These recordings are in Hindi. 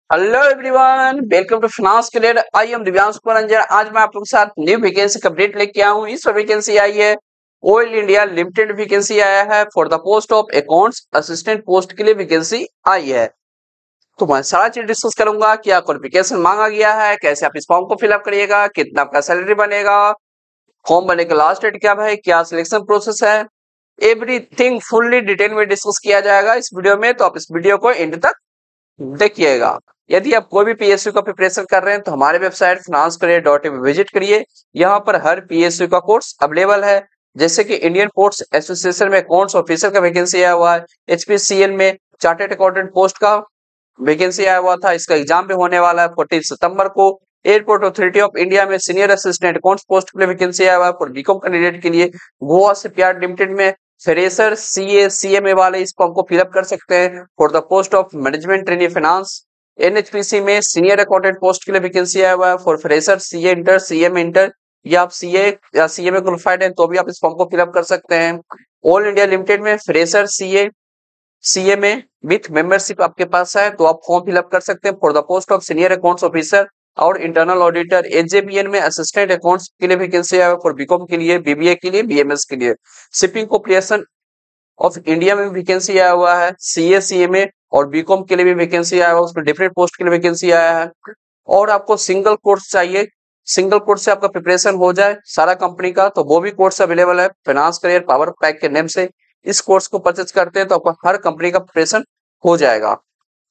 Hello everyone, welcome to finance career. I am Divyansh Kumar Anjan. आज मैं आप लोगों के साथ न्यू वैकेंसी का अपडेट लेके आया हूँ। इस वैकेंसी आई है ऑयल इंडिया लिमिटेड वैकेंसी आया है for the post of accounts assistant post के लिए वैकेंसी आई है। तो मैं सारा चीज डिस्कस करूंगा। क्या क्वालिफिकेशन मांगा गया है, कैसे आप इस फॉर्म को फिलअप करिएगा, कितना आपका सैलरी बनेगा, फॉर्म बनने का लास्ट डेट क्या है, क्या सिलेक्शन प्रोसेस है, एवरीथिंग फुल्ली डिटेल में डिस्कस किया जाएगा इस वीडियो में। तो आप इस वीडियो को एंड तक देखिएगा। यदि आप कोई भी पीएसयू का प्रिपरेशन कर रहे हैं तो हमारे वेबसाइट financecare.in विजिट करिए। यहाँ पर हर पीएसयू का कोर्स अवेलेबल है। जैसे कि इंडियन पोर्ट्स एसोसिएशन में अकाउंट्स ऑफिसर का वैकेंसी आया हुआ है। एचपीसीएल में चार्टेड अकाउंटेंट पोस्ट का वैकेंसी आया हुआ था। इसका एग्जाम भी होने वाला है 14 सितंबर को। एयरपोर्ट अथॉरिटी ऑफ इंडिया में सीनियर असिस्टेंट अकाउंट्स पोस्ट के लिए वैकेंसी आया हुआ है फॉर बीकॉम कैंडिडेट के लिए। गोवा शिपयार्ड लिमिटेड में फ्रेशर सीए सीएमए वाले इस फॉर्म को फिलअप कर सकते हैं for the post of management trainee finance. NHPC में सीनियर अकाउंटेंट पोस्ट के लिए वैकेंसी आया हुआ है for fresher CA inter CM inter, या आप सीए या सीएमए क्वालिफाइड हैं तो भी आप इस फॉर्म को फिलअप कर सकते हैं। ऑल इंडिया लिमिटेड में fresher CA CMA with membership आपके पास है तो आप फॉर्म फिलअप कर सकते हैं for the post of senior accounts officer और इंटरनल ऑडिटर। एजेबीएन में असिस्टेंट अकाउंट्स के लिए वैकेंसी है फॉर बीकॉम के लिए, बीबीए के लिए, बीएमएस के लिए। शिपिंग कॉर्पोरेशन ऑफ इंडिया में वैकेंसी आया हुआ है। सीए सीएमए और बीकॉम के लिए भी वैकेंसी आया हुआ है, उसमें डिफरेंट पोस्ट के लिए वैकेंसी आया है। और आपको सिंगल कोर्स चाहिए, सिंगल कोर्स से आपका प्रिपरेशन हो जाए सारा कंपनी का, तो वो भी कोर्स अवेलेबल है फाइनेंस करियर पावर पैक के नेम से। इस कोर्स को परचेज करते हैं तो आपका हर कंपनी का प्रिपरेशन हो जाएगा।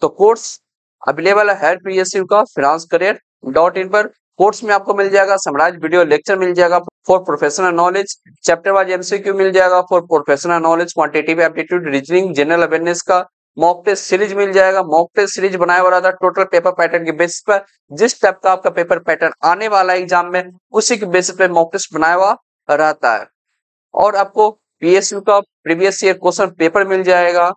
तो कोर्स अवेलेबल है हर पीएसयू का financecarier.in पर। कोर्स में आपको मिल जाएगा समराइज वीडियो लेक्चर मिल जाएगा for professional knowledge, chapter wise MCQ मिल जाएगा for professional knowledge, quantitative aptitude, reasoning, general awareness का मॉक टेस्ट सीरीज मिल जाएगा। मॉक टेस्ट सीरीज बनाया हुआ रहता है टोटल पेपर पैटर्न के बेसिस पर। जिस टाइप का आपका पेपर पैटर्न आने वाला एग्जाम में उसी के बेसिस पे मॉक टेस्ट बनाया हुआ रहता है। और आपको पीएसयू का प्रीवियस ईयर क्वेश्चन पेपर मिल जाएगा।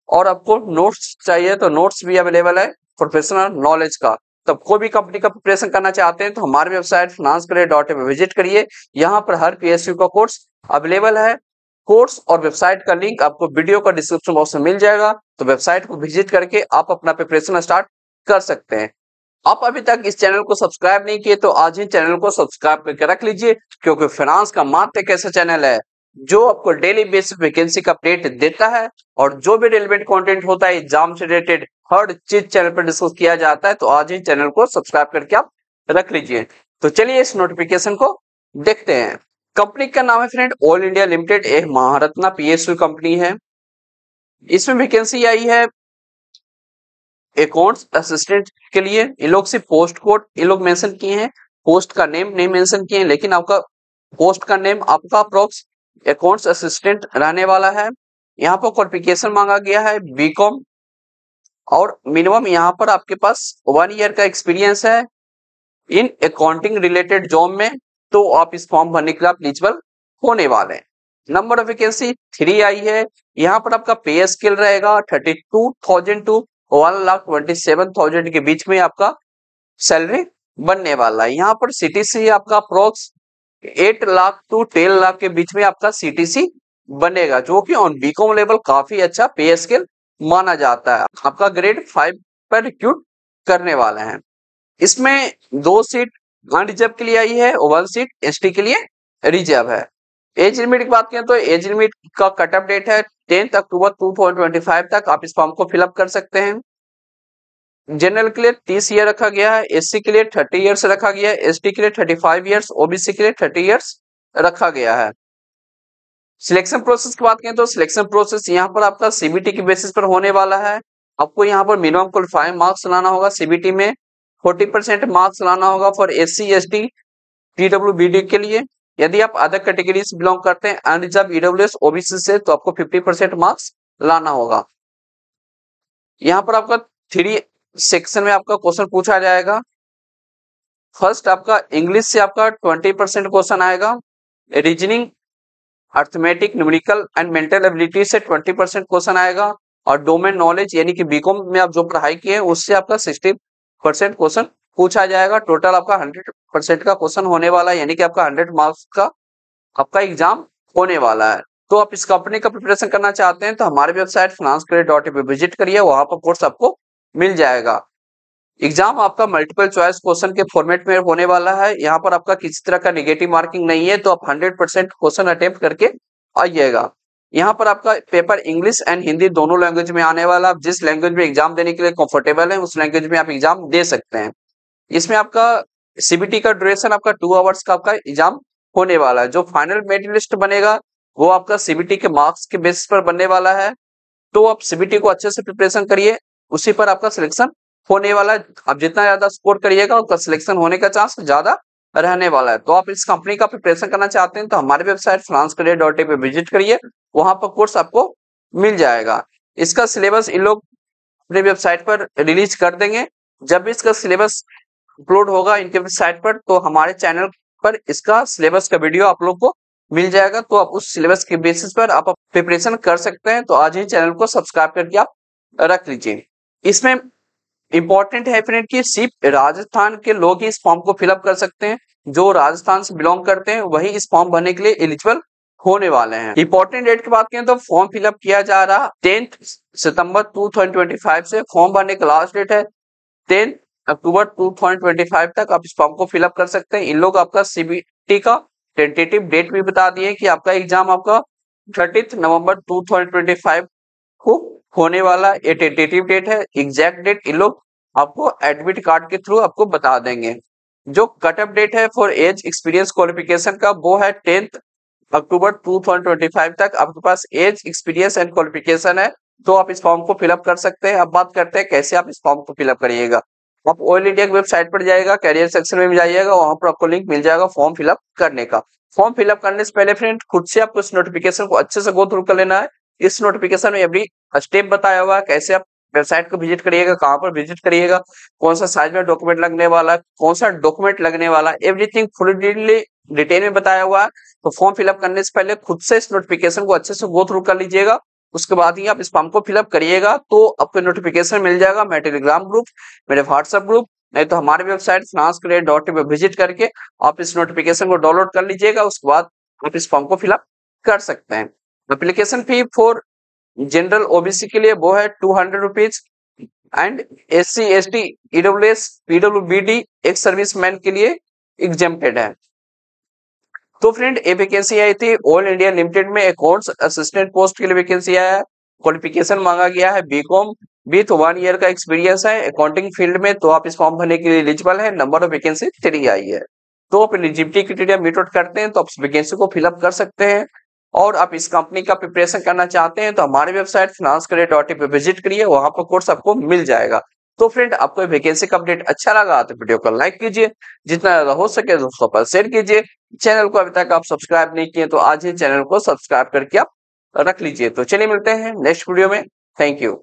और आपको नोट्स चाहिए तो नोट्स भी अवेलेबल है प्रोफेशनल नॉलेज का। तब कोई भी कंपनी का प्रिपरेशन करना चाहते हैं तो हमारे वेबसाइट financecarier.in में विजिट करिए। यहाँ पर हर पीएसयू का कोर्स अवेलेबल है। कोर्स और वेबसाइट का लिंक आपको वीडियो का डिस्क्रिप्शन बॉक्स में मिल जाएगा, तो वेबसाइट को विजिट करके आप अपना प्रिपरेशन स्टार्ट कर सकते हैं। आप अभी तक इस चैनल को सब्सक्राइब नहीं किए तो आज ही चैनल को सब्सक्राइब करके रख लीजिए, क्योंकि फाइनेंस का मात्र एक ऐसा चैनल है जो आपको डेली बेसिस वैकेंसी का अपडेट देता है। और जो भी रेलेवेंट कंटेंट होता है एग्जाम से रिलेटेड हर चीज चैनल पर डिस्कस किया जाता है। तो आज ही चैनल को सब्सक्राइब करके आप रख लीजिए। तो चलिए इस नोटिफिकेशन को देखते हैं। कंपनी का नाम है फ्रेंड ऑल इंडिया लिमिटेड, एक महारत्ना पीएसयू कंपनी है। इसमें वैकेंसी आई है अकाउंट्स असिस्टेंट के लिए। ये लोग सिर्फ पोस्ट कोड ये लोग मेंशन किए हैं, पोस्ट का नेम नहीं मेंशन किए हैं, लेकिन आपका पोस्ट का नेम आपका अप्रोक्स अकाउंट्स असिस्टेंट रहने वाला है। यहाँ पर क्वालिफिकेशन मांगा गया है बीकॉम, और मिनिमम यहाँ पर आपके पास 1 ईयर का एक्सपीरियंस है इन अकाउंटिंग रिलेटेड जॉब में, तो आप इस फॉर्म भरने के लिए आप एलिजिबल होने वाले हैं। नंबर ऑफ वैकेंसी 3 आई है। यहाँ पर आपका पे स्केल रहेगा 32,000 टू 1,27,000 के बीच में आपका सैलरी बनने वाला है। यहाँ पर सीटीसी आपका अप्रोक्स 8 लाख टू 10 लाख के बीच में आपका सीटीसी बनेगा, जो कि ऑन बीकॉम लेवल काफी अच्छा पे स्केल माना जाता है। आपका ग्रेड 5 पर रिक्रूट करने वाले हैं। इसमें 2 सीट अनरिजर्व के लिए आई है और 1 सीट एसटी के लिए रिजर्व है। एज लिमिट की बात करें तो एज लिमिट का कट ऑफ डेट है 10 अक्टूबर 2025 तक आप इस फॉर्म को फिलअप कर सकते हैं। जनरल के लिए 30 ईयर रखा गया है, एससी के लिए 30 ईयर्स रखा गया है, एसटी के लिए 35 ईयर्स, ओबीसी के लिए 30 ईयर्स रखा गया है। सिलेक्शन प्रोसेस की बात करें तो सिलेक्शन प्रोसेस यहाँ पर आपका सीबीटी के बेसिस पर होने वाला है। आपको यहाँ पर मिनिमम क्वालिफाइंग मार्क्स लाना होगा सीबीटी में, 40% मार्क्स लाना होगा फॉर एससी एसटी पीडब्ल्यूबीडी के लिए। यदि आप अदर कैटेगरी से बिलोंग करते हैं अनरिजर्व ईडब्ल्यूएस ओबीसी से, तो आपको 50% मार्क्स लाना होगा। यहाँ पर आपका 3 सेक्शन में आपका क्वेश्चन पूछा जाएगा। फर्स्ट आपका इंग्लिश से आपका 20% क्वेश्चन आएगा, reasoning arithmetic numerical and mental ability से 20% क्वेश्चन आएगा, और डोमेन नॉलेज यानी कि बीकॉम में आप जो पढ़ाई किए उससे आपका 60% क्वेश्चन पूछा जाएगा। टोटल आपका 100% का क्वेश्चन होने वाला है, यानी कि आपका 100 मार्क्स का आपका एग्जाम होने वाला है। तो आप इस कंपनी का प्रिपरेशन करना चाहते हैं तो हमारे वेबसाइट financecarier.in पे विजिट करिए, वहां पर कोर्स आपको मिल जाएगा। एग्जाम आपका मल्टीपल चॉइस क्वेश्चन के फॉर्मेट में होने वाला है। यहाँ पर आपका किसी तरह का नेगेटिव मार्किंग नहीं है, तो आप 100% क्वेश्चन अटेम्प्ट करके आइएगा। यहाँ पर आपका पेपर इंग्लिश एंड हिंदी दोनों लैंग्वेज में आने वाला। आप जिस लैंग्वेज में एग्जाम देने के लिए कंफर्टेबल है उस लैंग्वेज में आप एग्जाम दे सकते हैं। इसमें आपका सीबीटी का ड्यूरेशन आपका 2 आवर्स का आपका एग्जाम होने वाला है। जो फाइनल मेरिट लिस्ट बनेगा वो आपका सीबीटी के मार्क्स के बेसिस पर बनने वाला है। तो आप सीबीटी को अच्छे से प्रिपरेशन करिए, उसी पर आपका सिलेक्शन होने वाला है। आप जितना ज्यादा स्कोर करिएगा उसका सिलेक्शन होने का चांस ज्यादा रहने वाला है। तो आप इस कंपनी का प्रिपरेशन करना चाहते हैं तो हमारे वेबसाइट finanscareer.in पे विजिट करिए, वहां पर कोर्स आपको मिल जाएगा। इसका सिलेबस इन लोग अपने वेबसाइट पर रिलीज कर देंगे। जब भी इसका सिलेबस अपलोड होगा इनके वेबसाइट पर तो हमारे चैनल पर इसका सिलेबस का वीडियो आप लोग को मिल जाएगा। तो आप उस सिलेबस के बेसिस पर आप प्रिपरेशन कर सकते हैं। तो आज ही चैनल को सब्सक्राइब करके आप रख लीजिए। इसमें इंपॉर्टेंट है फ्रेंड कि सिर्फ राजस्थान के लोग ही इस फॉर्म को फिलअप कर सकते हैं। जो राजस्थान से बिलोंग करते हैं वही इस फॉर्म भरने के लिए एलिजिबल होने वाले हैं। इंपॉर्टेंट डेट की बात करें तो फॉर्म फिलअप किया जा रहा 10 सितंबर 2025 से। फॉर्म भरने का लास्ट डेट है 10 अक्टूबर 2025 तक आप इस फॉर्म को फिलअप कर सकते हैं। इन लोग आपका सीबीटी का टेंटेटिव डेट भी बता दिए कि आपका एग्जाम आपका 30 नवंबर 2025 को होने वाला। ये टेंटेटिव डेट है, एग्जैक्ट डेट इन लोग आपको एडमिट कार्ड के थ्रू आपको बता देंगे। जो कट ऑफ डेट है फॉर एज एक्सपीरियंस क्वालिफिकेशन का वो है 10 अक्टूबर 2025 तक। आपके पास एज एक्सपीरियंस एंड क्वालिफिकेशन है तो आप इस फॉर्म को फिलअप कर सकते हैं। अब बात करते हैं कैसे आप इस फॉर्म को फिलअप करिएगा। आप ऑयल इंडिया की वेबसाइट पर जाइएगा, कैरियर सेक्शन में जाइएगा, वहां पर आपको लिंक मिल जाएगा फॉर्म फिलअप करने का। फॉर्म फिलअप करने से पहले फ्रेंड खुद से आपको इस नोटिफिकेशन को अच्छे से गो थ्रू कर लेना है। इस नोटिफिकेशन में एवरी स्टेप बताया हुआ है कैसे आप वेबसाइट को विजिट करिएगा, कहां पर विजिट करिएगा, कौन सा साइज में डॉक्यूमेंट लगने वाला है, कौन सा डॉक्यूमेंट लगने वाला है, एवरीथिंग फुल डिटेल में बताया हुआ है। तो फॉर्म फिलअप करने से पहले खुद से इस नोटिफिकेशन को अच्छे से गो थ्रू कर लीजिएगा। उसके बाद ही आप इस फॉर्म को फिलअप करिएगा तो आपको नोटिफिकेशन मिल जाएगा। मेरे टेलीग्राम ग्रुप, मेरे व्हाट्सएप ग्रुप, नहीं तो हमारे वेबसाइट finanscareer.in पे विजिट करके आप इस नोटिफिकेशन को डाउनलोड कर लीजिएगा। उसके बाद आप इस फॉर्म को फिलअप कर सकते हैं। Application fee for general OBC के लिए वो है 200 rupees and SC ST EWS PWBD एक सर्विसमैन के लिए एग्जेम्प्टेड है। तो फ्रेंड ये वैकेंसी आई थी ऑल इंडिया लिमिटेड में अकाउंट्स असिस्टेंट पोस्ट के लिए वैकेंसी आया है। क्वालिफिकेशन मांगा गया है बीकॉम विथ 1 ईयर का एक्सपीरियंस है अकाउंटिंग फील्ड में। तो आप इस फॉर्म भरने के लिए एलिजिबल है। नंबर ऑफ वैकेंसी 3 आई है। तो आप एलिजिबिलिटी क्राइटेरिया मीट आउट करते हैं तो आप इस वैकेंसी को फिलअप कर सकते हैं। और आप इस कंपनी का प्रिपरेशन करना चाहते हैं तो हमारे वेबसाइट finanscareer.in पे विजिट करिए, वहां पर कोर्स आपको मिल जाएगा। तो फ्रेंड आपको वैकेंसी का अपडेट अच्छा लगा तो वीडियो को लाइक कीजिए, जितना ज्यादा हो सके दोस्तों पर शेयर कीजिए। चैनल को अभी तक आप सब्सक्राइब नहीं किए तो आज ही चैनल को सब्सक्राइब करके आप रख लीजिए। तो चलिए मिलते हैं नेक्स्ट वीडियो में। Thank you.